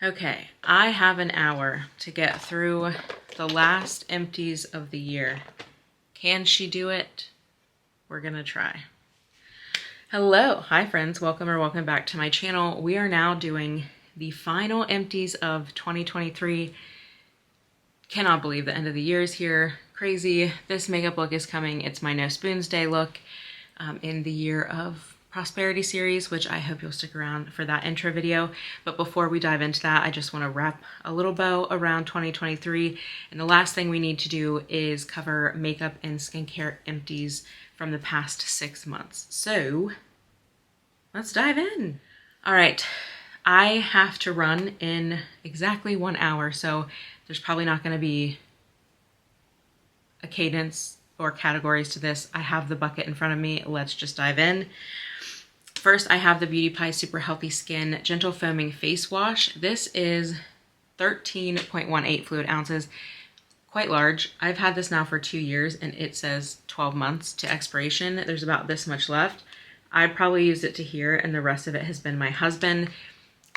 Okay, I have an hour to get through the last empties of the year. Can she do it? We're gonna try. Hello, hi friends, welcome back to my channel. We are now doing the final empties of 2023. Cannot believe the end of the year is here. Crazy. This makeup look is coming. It's my No Spoons Day look in the Year of Prosperity series, which I hope you'll stick around for that intro video. But before we dive into that, I just want to wrap a little bow around 2023. And the last thing we need to do is cover makeup and skincare empties from the past 6 months. So let's dive in. All right, I have to run in exactly 1 hour, so there's probably not going to be a cadence or categories to this. I have the bucket in front of me. Let's just dive in. First, I have the Beautypie Super Healthy Skin Gentle Foaming Face Wash. This is 13.18 fluid ounces, quite large. I've had this now for 2 years and it says 12 months to expiration. There's about this much left. I probably used it to here and the rest of it has been my husband.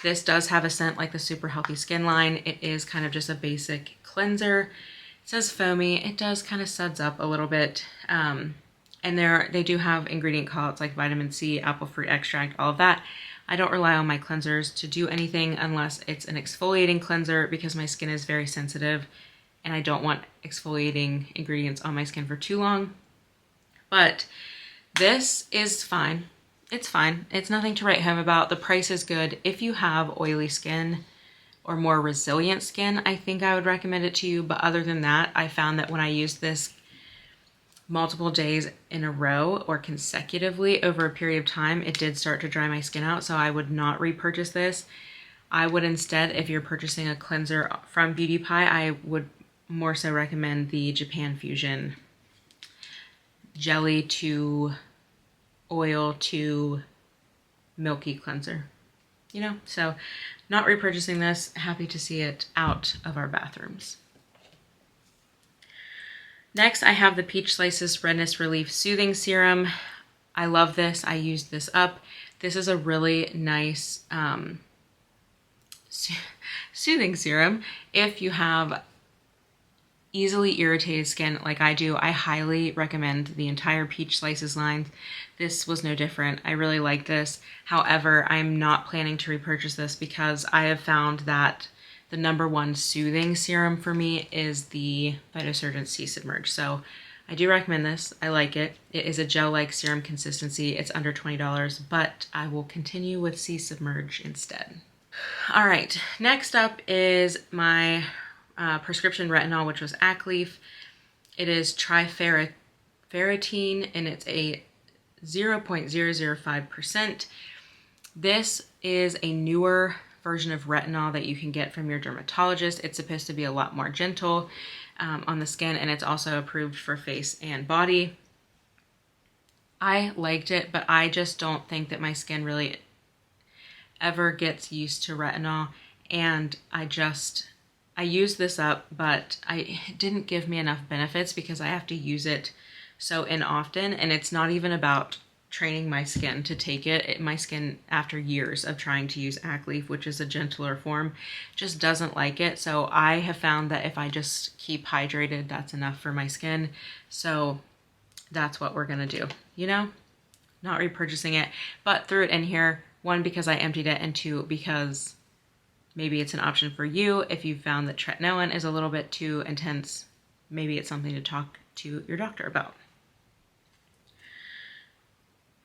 This does have a scent like the Super Healthy Skin line. It is kind of just a basic cleanser. It says foamy. It does kind of suds up a little bit. And they do have ingredient callouts like vitamin C, apple fruit extract, all of that. I don't rely on my cleansers to do anything unless it's an exfoliating cleanser because my skin is very sensitive and I don't want exfoliating ingredients on my skin for too long. But this is fine. It's fine. It's nothing to write home about. The price is good. If you have oily skin or more resilient skin, I think I would recommend it to you. But other than that, I found that when I used this multiple days in a row or consecutively over a period of time, it did start to dry my skin out. So I would not repurchase this. I would instead, if you're purchasing a cleanser from Beautypie, I would more so recommend the Japan Fusion jelly to oil to milky cleanser, you know? So not repurchasing this, happy to see it out of our bathrooms. Next, I have the Peach Slices Redness Relief Soothing Serum. I love this. I used this up. This is a really nice soothing serum. If you have easily irritated skin like I do, I highly recommend the entire Peach Slices line. This was no different. I really like this. However, I'm not planning to repurchase this because I have found that the #1 soothing serum for me is the Phytosurgence Sea Submerge. So I do recommend this. I like it. It is a gel-like serum consistency. It's under $20, but I will continue with Sea Submerge instead. All right, next up is my prescription retinol, which was Aklief. It is triferritine and it's a 0.005%. This is a newer version of retinol that you can get from your dermatologist. It's supposed to be a lot more gentle on the skin, and it's also approved for face and body. I liked it, but I just don't think that my skin really ever gets used to retinol, and I used this up, but it didn't give me enough benefits because I have to use it so often, and it's not even about training my skin to take it. My skin, after years of trying to use Aklief, which is a gentler form, just doesn't like it. So I have found that if I just keep hydrated, that's enough for my skin. So that's what we're gonna do, you know? Not repurchasing it, but threw it in here. 1, because I emptied it, and 2, because maybe it's an option for you. If you found that tretinoin is a little bit too intense, maybe it's something to talk to your doctor about.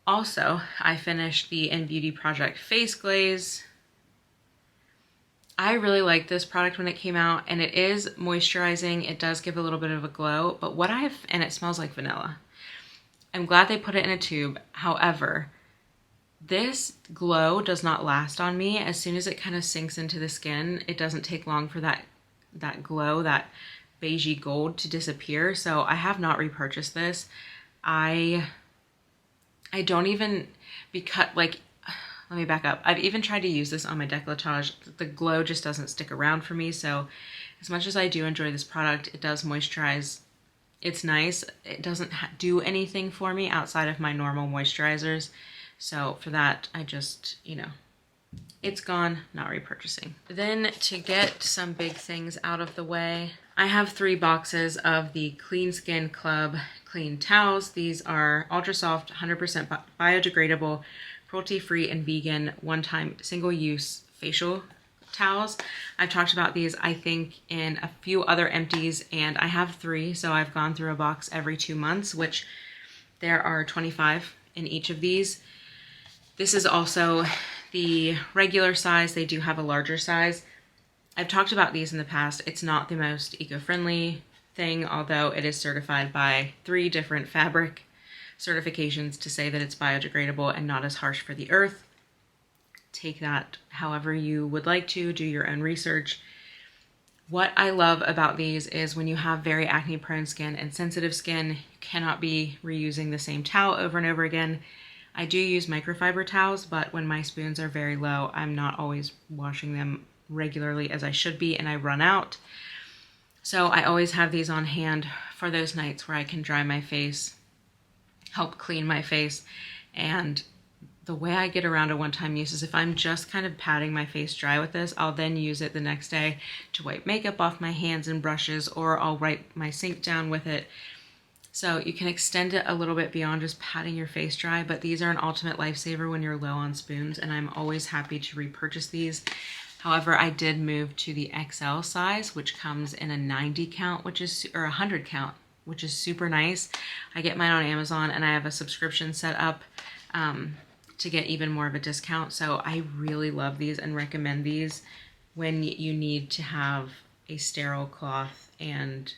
Also, I finished the Beauty Project Face Glaze. I really liked this product when it came out, and it is moisturizing. It does give a little bit of a glow, but and it smells like vanilla. I'm glad they put it in a tube. However, this glow does not last on me. As soon as it kind of sinks into the skin, it doesn't take long for that glow, that beigey gold, to disappear. So I have not repurchased this. I don't even, let me back up. I've even tried to use this on my décolletage. The glow just doesn't stick around for me. So as much as I do enjoy this product, it does moisturize. It's nice. It doesn't do anything for me outside of my normal moisturizers. So for that, I just, It's gone, not repurchasing. Then to get some big things out of the way, I have 3 boxes of the Clean Skin Club clean towels. These are ultra soft, 100% biodegradable, cruelty-free and vegan, one-time single-use facial towels. I've talked about these, I think, in a few other empties, and I have 3, so I've gone through a box every 2 months, which there are 25 in each of these. This is also the regular size. They do have a larger size. I've talked about these in the past. It's not the most eco-friendly thing, although it is certified by 3 different fabric certifications to say that it's biodegradable and not as harsh for the earth. Take that however you would like to, do your own research. What I love about these is when you have very acne prone skin and sensitive skin, you cannot be reusing the same towel over and over again. I do use microfiber towels, but when my spoons are very low, I'm not always washing them regularly as I should be, and I run out. So I always have these on hand for those nights where I can dry my face, help clean my face. And the way I get around a one-time use is if I'm just kind of patting my face dry with this, I'll then use it the next day to wipe makeup off my hands and brushes, or I'll wipe my sink down with it. So you can extend it a little bit beyond just patting your face dry, but these are an ultimate lifesaver when you're low on spoons, and I'm always happy to repurchase these. However, I did move to the XL size, which comes in a 90 count, or 100 count, which is super nice. I get mine on Amazon, and I have a subscription set up to get even more of a discount. So I really love these and recommend these when you need to have a sterile cloth and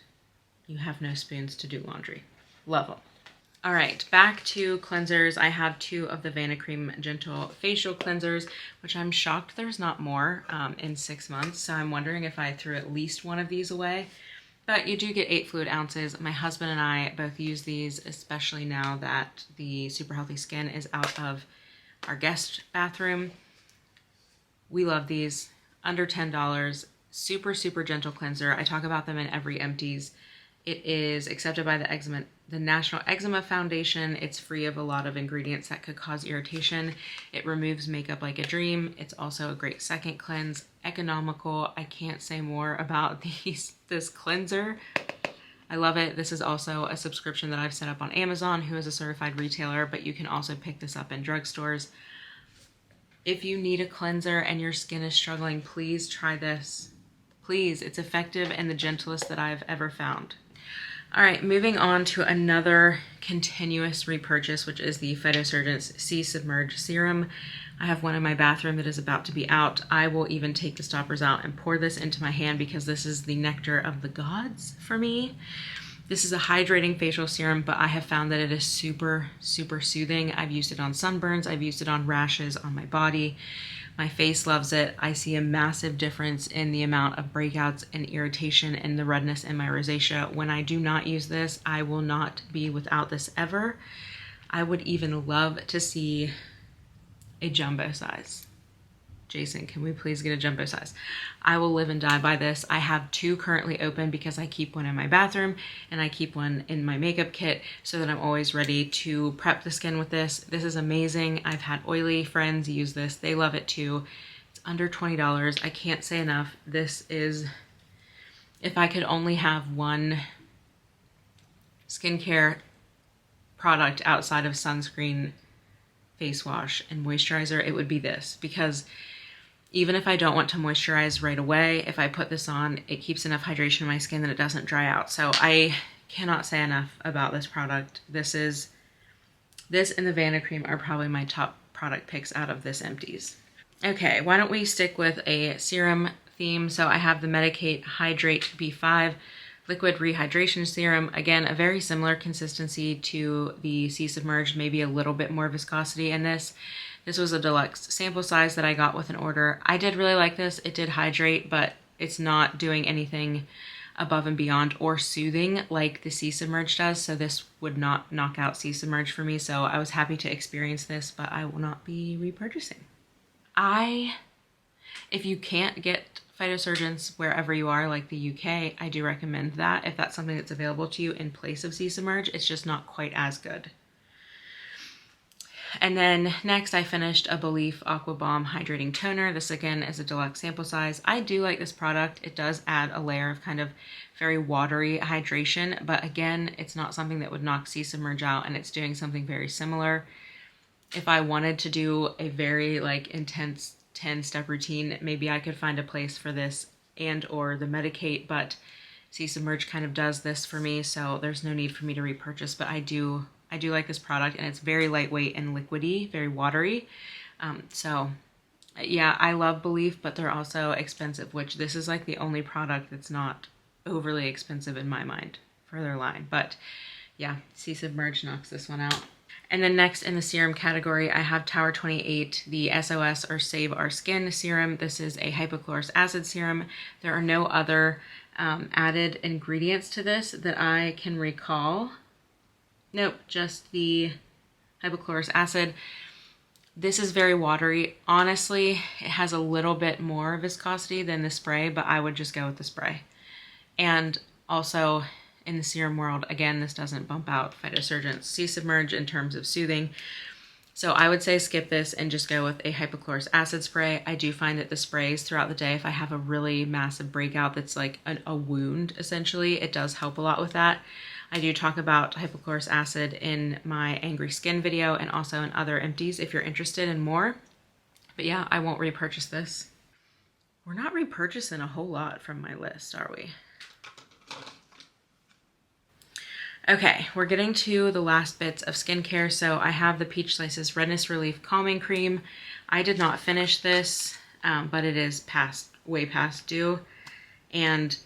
you have no spoons to do laundry. Love them. All right, back to cleansers. I have 2 of the Vanicream Gentle Facial Cleansers, which I'm shocked there's not more in 6 months. So I'm wondering if I threw at least one of these away. But you do get 8 fluid ounces. My husband and I both use these, especially now that the Super Healthy Skin is out of our guest bathroom. We love these. Under $10. Super, super gentle cleanser. I talk about them in every Empties. It is accepted by the National Eczema Foundation. It's free of a lot of ingredients that could cause irritation. It removes makeup like a dream. It's also a great second cleanse. Economical. I can't say more about this cleanser. I love it. This is also a subscription that I've set up on Amazon, who is a certified retailer, but you can also pick this up in drugstores. If you need a cleanser and your skin is struggling, please try this. Please, it's effective and the gentlest that I've ever found. All right, moving on to another continuous repurchase, which is the Phytosurgence Submerge Serum. I have one in my bathroom that is about to be out. I will even take the stoppers out and pour this into my hand because this is the nectar of the gods for me. This is a hydrating facial serum, but I have found that it is super, super soothing. I've used it on sunburns. I've used it on rashes on my body. My face loves it. I see a massive difference in the amount of breakouts and irritation and the redness in my rosacea. When I do not use this, I will not be without this ever. I would even love to see a jumbo size. Jason, can we please get a jumbo size? I will live and die by this. I have 2 currently open because I keep one in my bathroom and I keep one in my makeup kit so that I'm always ready to prep the skin with this. This is amazing. I've had oily friends use this. They love it too. It's under $20. I can't say enough. This is, if I could only have one skincare product outside of sunscreen, face wash, and moisturizer, it would be this, because even if I don't want to moisturize right away, if I put this on, it keeps enough hydration in my skin that it doesn't dry out. So I cannot say enough about this product. This and the Vanicream are probably my top product picks out of this Empties. Okay, why don't we stick with a serum theme? So I have the Medicate Hydrate B5 Liquid Rehydration Serum. Again, a very similar consistency to the Submerged, maybe a little bit more viscosity in this. This was a deluxe sample size that I got with an order. I did really like this. It did hydrate, but it's not doing anything above and beyond or soothing like the Submerged does. So this would not knock out Submerged for me. So I was happy to experience this, but I will not be repurchasing. If you can't get Phytosurgence wherever you are, like the UK, I do recommend that if that's something that's available to you in place of Submerge. It's just not quite as good. And then next I finished a Belif Aqua Balm Hydrating Toner. This again is a deluxe sample size. I do like this product. It does add a layer of kind of very watery hydration, but again, it's not something that would knock Submerge out, and it's doing something very similar. If I wanted to do a very like intense 10-step routine, maybe I could find a place for this and or the Medicate, but Submerge kind of does this for me, so there's no need for me to repurchase. But I do like this product, and it's very lightweight and liquidy, very watery. So yeah, I love Belif, but they're also expensive, which this is like the only product that's not overly expensive in my mind for their line. But yeah, Submerge knocks this one out. And then next in the serum category, I have Tower28, the SOS or Save Our Skin serum. This is a hypochlorous acid serum. There are no other added ingredients to this that I can recall. Nope, just the hypochlorous acid. This is very watery. Honestly, it has a little bit more viscosity than the spray, but I would just go with the spray. And also in the serum world, again, this doesn't bump out Phytosurgence Submerge in terms of soothing. So I would say skip this and just go with a hypochlorous acid spray. I do find that the sprays throughout the day, if I have a really massive breakout that's like a wound, essentially, it does help a lot with that. I do talk about hypochlorous acid in my Angry Skin video and also in other empties if you're interested in more. But yeah, I won't repurchase this. We're not repurchasing a whole lot from my list, are we? Okay, we're getting to the last bits of skincare. So I have the Peach Slices Redness Relief Calming Cream. I did not finish this, but it is way past due. And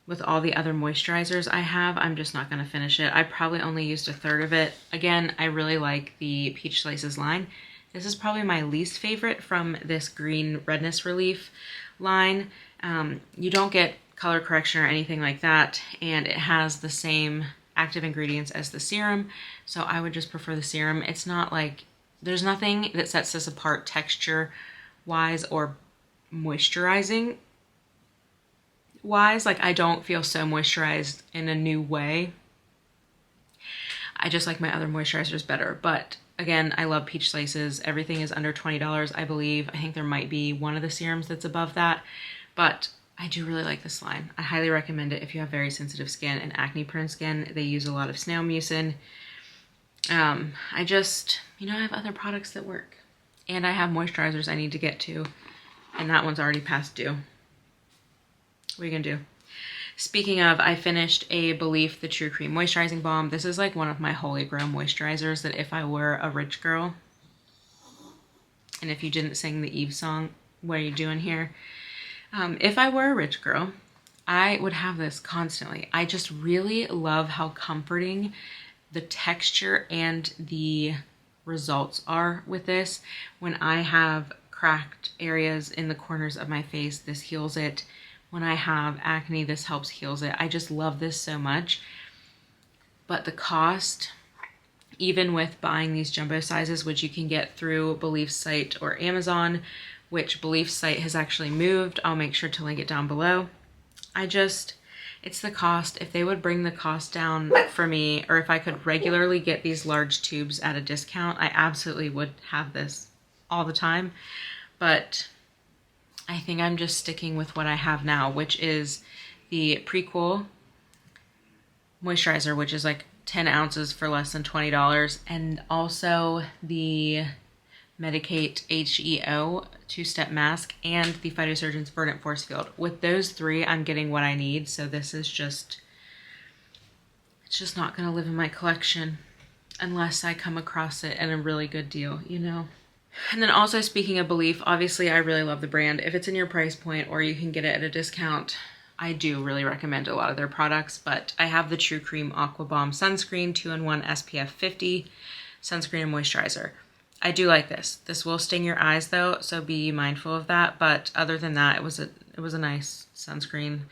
with all the other moisturizers I have, I'm just not going to finish it. I probably only used a third of it. Again, I really like the Peach Slices line. This is probably my least favorite from this green redness relief line. You don't get color correction or anything like that, and it has the same active ingredients as the serum, so I would just prefer the serum. It's not like, there's nothing that sets this apart texture wise or moisturizing wise. Like, I don't feel so moisturized in a new way. I just like my other moisturizers better. But again, I love Peach Slices. Everything is under $20, I believe. I think there might be one of the serums that's above that, but I do really like this line. I highly recommend it if you have very sensitive skin and acne-prone skin. They use a lot of snail mucin. I just, I have other products that work. And I have moisturizers I need to get to. And that one's already past due. What are you gonna do? Speaking of, I finished a Belif the True Cream Moisturizing Balm. This is like one of my holy grail moisturizers that if I were a rich girl, and if you didn't sing the Eve song, what are you doing here? If I were a rich girl, I would have this constantly. I just really love how comforting the texture and the results are with this. When I have cracked areas in the corners of my face, this heals it. When I have acne, this helps heals it. I just love this so much. But the cost, even with buying these jumbo sizes, which you can get through Belif's site or Amazon, which Belif's site has actually moved. I'll make sure to link it down below. It's the cost. If they would bring the cost down for me, or if I could regularly get these large tubes at a discount, I absolutely would have this all the time. But I think I'm just sticking with what I have now, which is the Prequel moisturizer, which is like 10 ounces for less than $20, and also the Medicate HEO 2-step mask and the Phytosurgence Verdant Force Field. With those three, I'm getting what I need. So this is just, it's just not going to live in my collection unless I come across it at a really good deal, And then also, speaking of Belif, obviously I really love the brand. If it's in your price point or you can get it at a discount, I do really recommend a lot of their products. But I have the True Cream Aqua Balm Sunscreen 2-in-1 SPF 50 sunscreen and moisturizer. I do like this. This will sting your eyes though, so be mindful of that. But other than that, it was a nice sunscreen.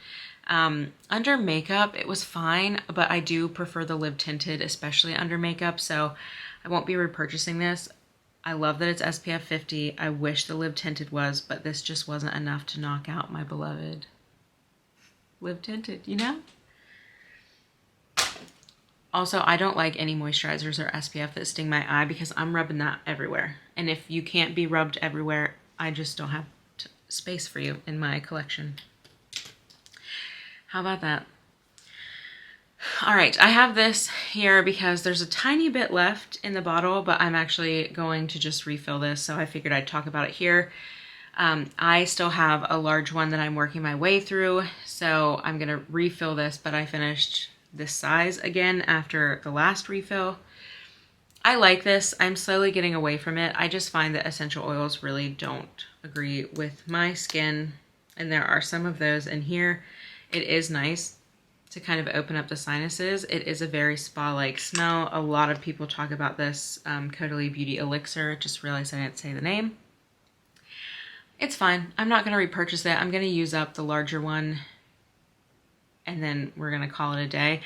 Under makeup, it was fine, but I do prefer the Live Tinted, especially under makeup, so I won't be repurchasing this. I love that it's SPF 50. I wish the Live Tinted was, but this just wasn't enough to knock out my beloved Live Tinted, Also, I don't like any moisturizers or SPF that sting my eye because I'm rubbing that everywhere. And if you can't be rubbed everywhere, I just don't have space for you in my collection. How about that? All right, I have this here because there's a tiny bit left in the bottle, but I'm actually going to just refill this, so I figured I'd talk about it here. I still have a large one that I'm working my way through, so I'm gonna refill this, but I finished this size again after the last refill. I like this. I'm slowly getting away from it. I just find that essential oils really don't agree with my skin, and there are some of those in here. It is nice to kind of open up the sinuses. It is a very spa-like smell. A lot of people talk about this Caudalie Beauty Elixir. Just realized I didn't say the name. It's fine. I'm not going to repurchase it. I'm going to use up the larger one, and then we're going to call it a day.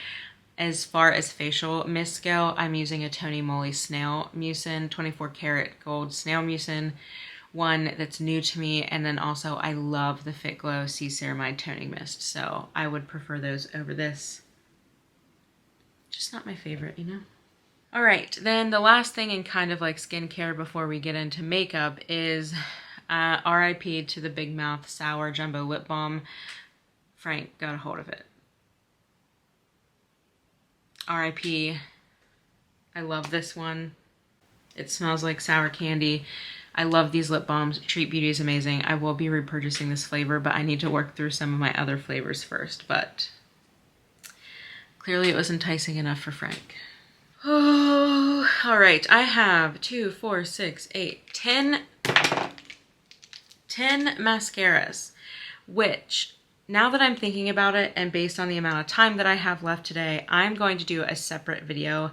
As far as facial mist go, I'm using a Tony Moly Snail Mucin, 24 karat gold Snail Mucin, one that's new to me, and then also I love the Fitglow Sea Ceramide Toning Mist, so I would prefer those over this. Just not my favorite, you know? All right, then the last thing in kind of like skincare before we get into makeup is RIP to the Big Mouth Sour Jumbo Lip Balm. Frank got a hold of it. RIP. I love this one. It smells like sour candy. I love these lip balms. Treat Beauty is amazing. I will be repurchasing this flavor, but I need to work through some of my other flavors first. But clearly it was enticing enough for Frank. Oh, all right. I have 2, 4, 6, 8, 10 mascaras, which now that I'm thinking about it and based on the amount of time that I have left today, I'm going to do a separate video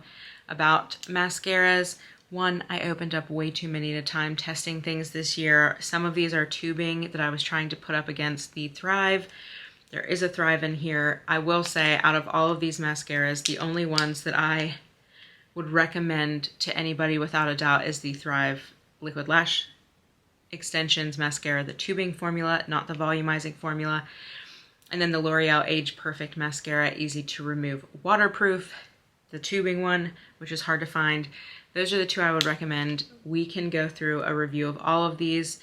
about mascaras. One, I opened up way too many at a time testing things this year. Some of these are tubing that I was trying to put up against the Thrive. There is a Thrive in here. I will say out of all of these mascaras, the only ones that I would recommend to anybody without a doubt is the Thrive Liquid Lash Extensions Mascara, the tubing formula, not the volumizing formula. And then the L'Oreal Age Perfect Mascara, easy to remove, waterproof. The tubing one, which is hard to find. Those are the two I would recommend. We can go through a review of all of these,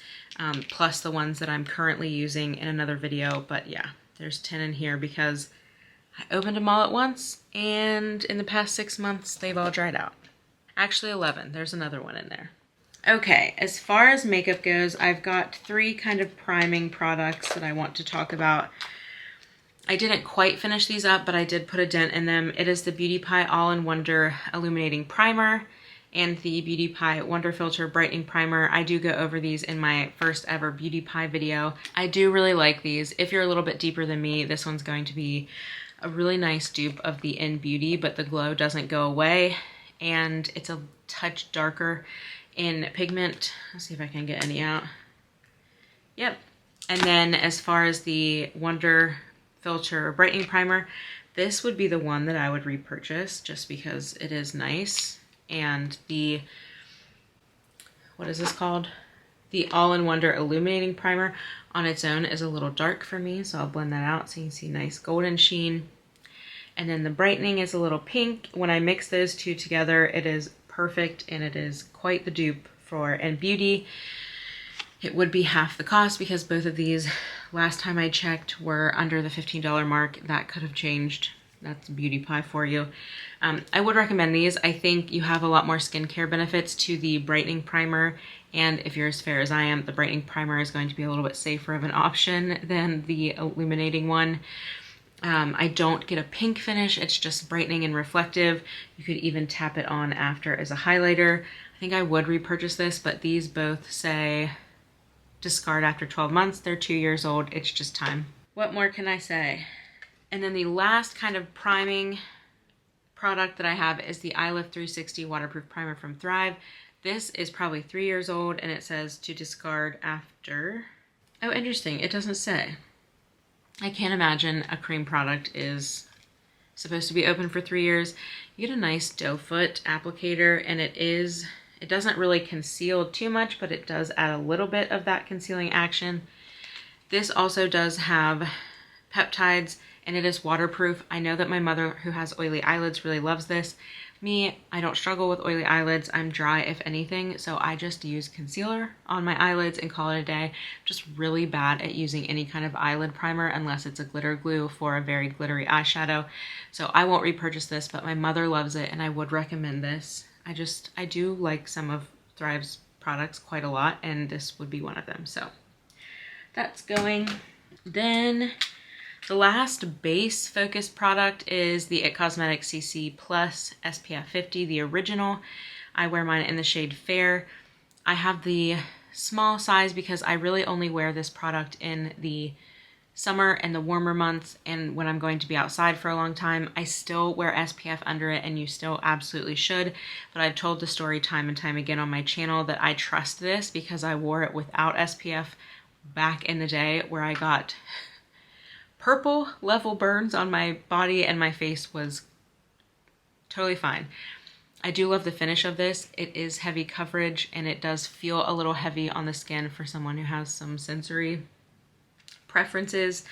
plus the ones that I'm currently using in another video. But yeah, there's 10 in here because I opened them all at once, and in the past 6 months, they've all dried out. Actually 11, there's another one in there. Okay, as far as makeup goes, I've got 3 kind of priming products that I want to talk about. I didn't quite finish these up, but I did put a dent in them. It is the Beautypie All-in-Wonder Illuminating Primer and the Beautypie Wonder Filter Brightening Primer. I do go over these in my first ever Beautypie video. I do really like these. If you're a little bit deeper than me, this one's going to be a really nice dupe of the In Beauty, but the glow doesn't go away, and it's a touch darker in pigment. Let's see if I can get any out. Yep. And then as far as the Wonder Filter Brightening Primer, this would be the one that I would repurchase just because it is nice. And the, what is this called? The All-in-Wonder Illuminating Primer on its own is a little dark for me, so I'll blend that out so you can see nice golden sheen. And then the brightening is a little pink. When I mix those two together, it is perfect, and it is quite the dupe for In Beauty. It would be half the cost because both of these, last time I checked, were under the $15 mark. That could have changed. That's Beautypie for you. I would recommend these. I think you have a lot more skincare benefits to the brightening primer, and if you're as fair as I am, the brightening primer is going to be a little bit safer of an option than the illuminating one. I don't get a pink finish. It's just brightening and reflective. You could even tap it on after as a highlighter. I think I would repurchase this, but these both say discard after 12 months. They're 2 years old. It's just time. What more can I say? And then the last kind of priming product that I have is the Eye Lift 360 Waterproof Primer from Thrive. This is probably 3 years old, and it says to discard after. Oh, interesting. It doesn't say. I can't imagine a cream product is supposed to be open for 3 years. You get a nice doe foot applicator, and it doesn't really conceal too much, but it does add a little bit of that concealing action. This also does have peptides, and it is waterproof. I know that my mother, who has oily eyelids, really loves this. Me, I don't struggle with oily eyelids. I'm dry if anything, so I just use concealer on my eyelids and call it a day. I'm just really bad at using any kind of eyelid primer unless it's a glitter glue for a very glittery eyeshadow. So I won't repurchase this, but my mother loves it and I would recommend this. I do like some of Thrive's products quite a lot, and this would be one of them. So that's going. Then the last base focused product is the It Cosmetics CC Plus SPF 50, the original. I wear mine in the shade Fair. I have the small size because I really only wear this product in the summer and the warmer months, and when I'm going to be outside for a long time. I still wear SPF under it, and you still absolutely should, but I've told the story time and time again on my channel that I trust this because I wore it without SPF back in the day where I got purple level burns on my body and my face was totally fine. I do love the finish of this. It is heavy coverage and it does feel a little heavy on the skin for someone who has some sensory preferences.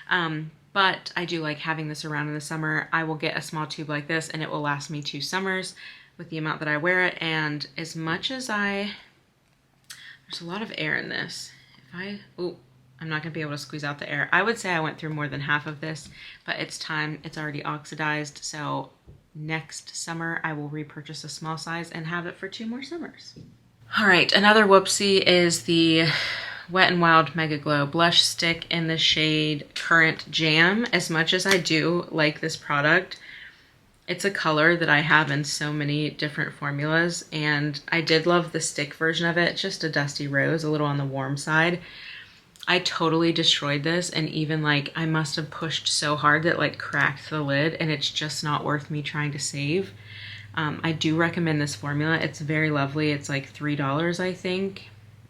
But I do like having this around in the summer. I will get a small tube like this and it will last me 2 summers with the amount that I wear it. And as much as there's a lot of air in this. I'm not gonna be able to squeeze out the air. I would say I went through more than half of this, but it's time, it's already oxidized. So next summer I will repurchase a small size and have it for 2 more summers. All right, another whoopsie is the Wet n Wild Mega Glow Blush Stick in the shade Currant Jam. As much as I do like this product, it's a color that I have in so many different formulas, and I did love the stick version of it, just a dusty rose, a little on the warm side. I totally destroyed this, and even like I must have pushed so hard that like cracked the lid, and it's just not worth me trying to save. I do recommend this formula. It's very lovely. It's like $3, I think.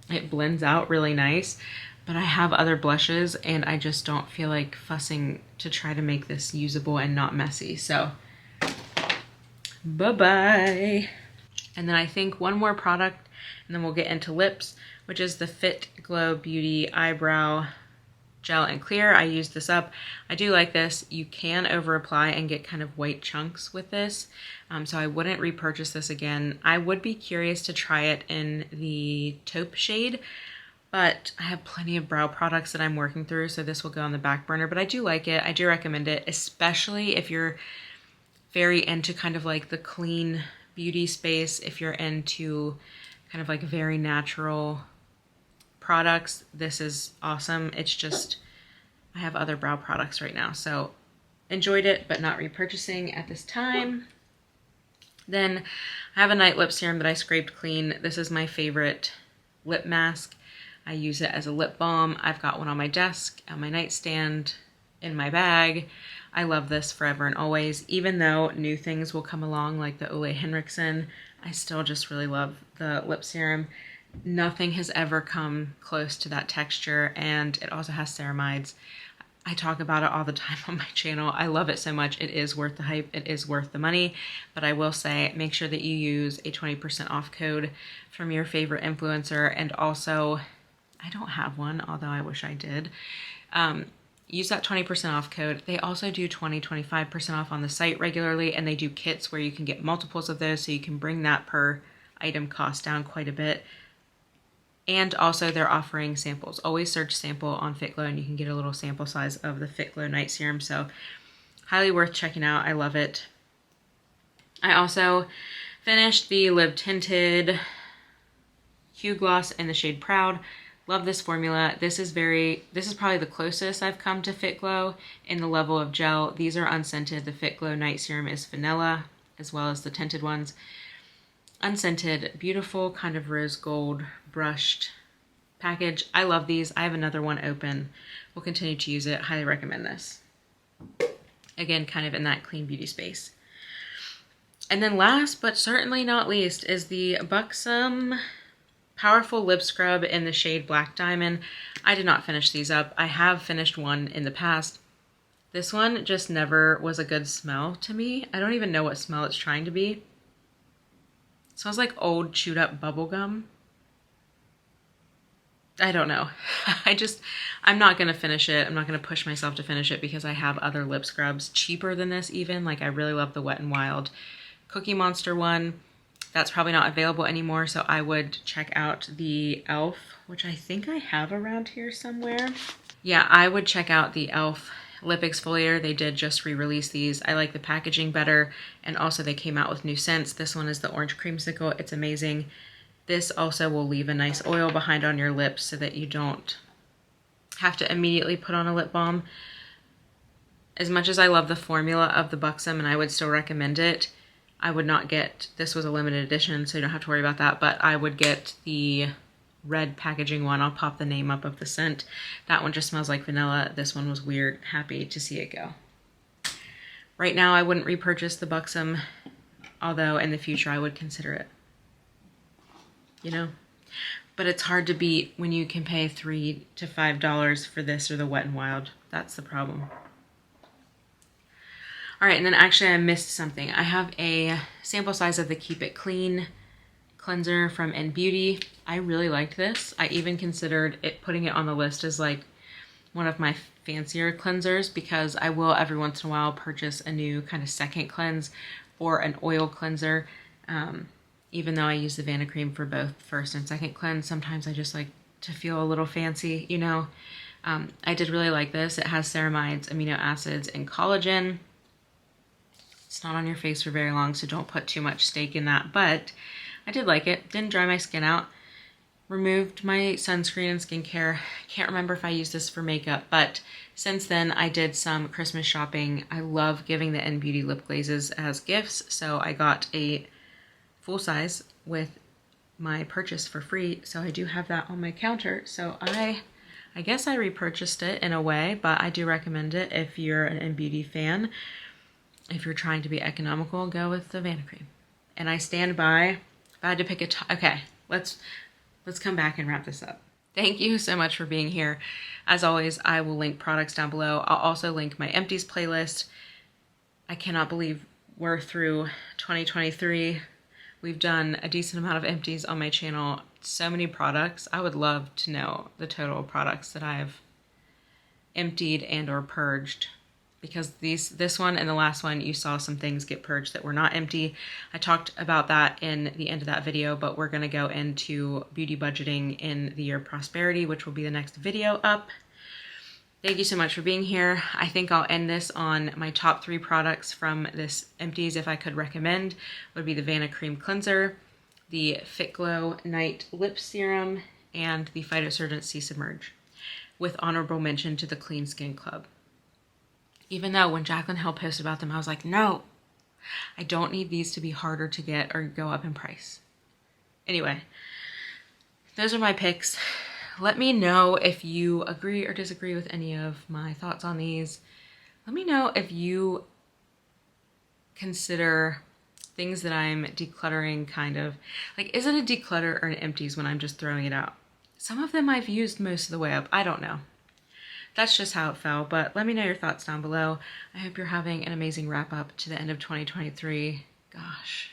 It blends out really nice, but I have other blushes and I just don't feel like fussing to try to make this usable and not messy. So bye-bye. And then I think one more product and then we'll get into lips, which is the Fitglow Beauty Eyebrow Gel and Clear. I used this up. I do like this. You can over apply and get kind of white chunks with this. So I wouldn't repurchase this again. I would be curious to try it in the taupe shade, but I have plenty of brow products that I'm working through, so this will go on the back burner, but I do like it. I do recommend it, especially if you're very into kind of like the clean beauty space, if you're into kind of like very natural products. This is awesome. It's just, I have other brow products right now, so enjoyed it, but not repurchasing at this time. Then I have a night lip serum that I scraped clean. This is my favorite lip mask. I use it as a lip balm. I've got one on my desk, on my nightstand, in my bag. I love this forever and always. Even though new things will come along like the Ole Henriksen, I still just really love the lip serum. Nothing has ever come close to that texture, and it also has ceramides. I talk about it all the time on my channel. I love it so much. It is worth the hype. It is worth the money. But I will say, make sure that you use a 20% off code from your favorite influencer. And also, I don't have one, although I wish I did. Use that 20% off code. They also do 25% off on the site regularly, and they do kits where you can get multiples of those, so you can bring that per item cost down quite a bit. And also they're offering samples. Always search sample on Fitglow and you can get a little sample size of the Fitglow Night Serum. So highly worth checking out. I love it. I also finished the Live Tinted Hue Gloss in the shade Proud. Love this formula. This is probably the closest I've come to Fitglow in the level of gel. These are unscented. The Fitglow Night Serum is vanilla, as well as the tinted ones. Unscented, beautiful kind of rose gold brushed package. I love these. I have another one open. We'll continue to use it. Highly recommend this. Again, kind of in that clean beauty space. And then last but certainly not least is the Buxom Powerful Lip Scrub in the shade Black Diamond. I did not finish these up. I have finished one in the past. This one just never was a good smell to me. I don't even know what smell it's trying to be. It smells like old chewed up bubble gum. I don't know. I'm not going to finish it. I'm not going to push myself to finish it because I have other lip scrubs cheaper than this even. Like I really love the Wet n Wild Cookie Monster one. That's probably not available anymore, so I would check out the e.l.f., which I think I have around here somewhere. Yeah, I would check out the e.l.f. lip exfoliator. They did just re-release these. I like the packaging better, and also they came out with new scents. This one is the Orange Creamsicle. It's amazing. This also will leave a nice oil behind on your lips so that you don't have to immediately put on a lip balm. As much as I love the formula of the Buxom and I would still recommend it, I would not get, this was a limited edition, so you don't have to worry about that, but I would get the red packaging one. I'll pop the name up of the scent. That one just smells like vanilla. This one was weird. Happy to see it go. Right now, I wouldn't repurchase the Buxom, although in the future I would consider it. You know? But it's hard to beat when you can pay $3 to $5 for this or the Wet n Wild. That's the problem. All right, and then actually I missed something. I have a sample size of the Keep It Clean cleanser from Beauty. I really liked this. I even considered putting it on the list as like one of my fancier cleansers because I will every once in a while purchase a new kind of second cleanse or an oil cleanser. Even though I use the Vanicream for both first and second cleanse, sometimes I just like to feel a little fancy, you know. I did really like this. It has ceramides, amino acids, and collagen. It's not on your face for very long, so don't put too much stake in that, but I did like it. Didn't dry my skin out. Removed my sunscreen and skincare. Can't remember if I used this for makeup, but since then I did some Christmas shopping. I love giving the Beauty lip glazes as gifts, so I got a full size with my purchase for free, so I do have that on my counter. So I guess I repurchased it in a way, but I do recommend it if you're an Beauty fan. If you're trying to be economical, go with the Vanicream. And I stand by. If I had to pick a okay, let's come back and wrap this up. Thank you so much for being here. As always, I will link products down below. I'll also link my Empties playlist. I cannot believe we're through 2023. We've done a decent amount of Empties on my channel. So many products. I would love to know the total products that I've emptied and or purged, because this one and the last one, you saw some things get purged that were not empty. I talked about that in the end of that video, but we're gonna go into beauty budgeting in the year of prosperity, which will be the next video up. Thank you so much for being here. I think I'll end this on my top 3 products from this Empties, if I could recommend, would be the Vanicream Cleanser, the Fitglow Night Lip Serum, and the Phytosurgence Submerge, with honorable mention to the Clean Skin Club. Even though when Jaclyn Hill posted about them, I was like, no, I don't need these to be harder to get or go up in price. Anyway, those are my picks. Let me know if you agree or disagree with any of my thoughts on these. Let me know if you consider things that I'm decluttering kind of, like, is it a declutter or an Empties when I'm just throwing it out? Some of them I've used most of the way up. I don't know. That's just how it fell, but let me know your thoughts down below. I hope you're having an amazing wrap up to the end of 2023. Gosh,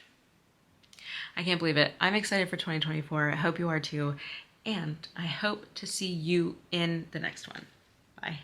I can't believe it. I'm excited for 2024. I hope you are too. And I hope to see you in the next one. Bye.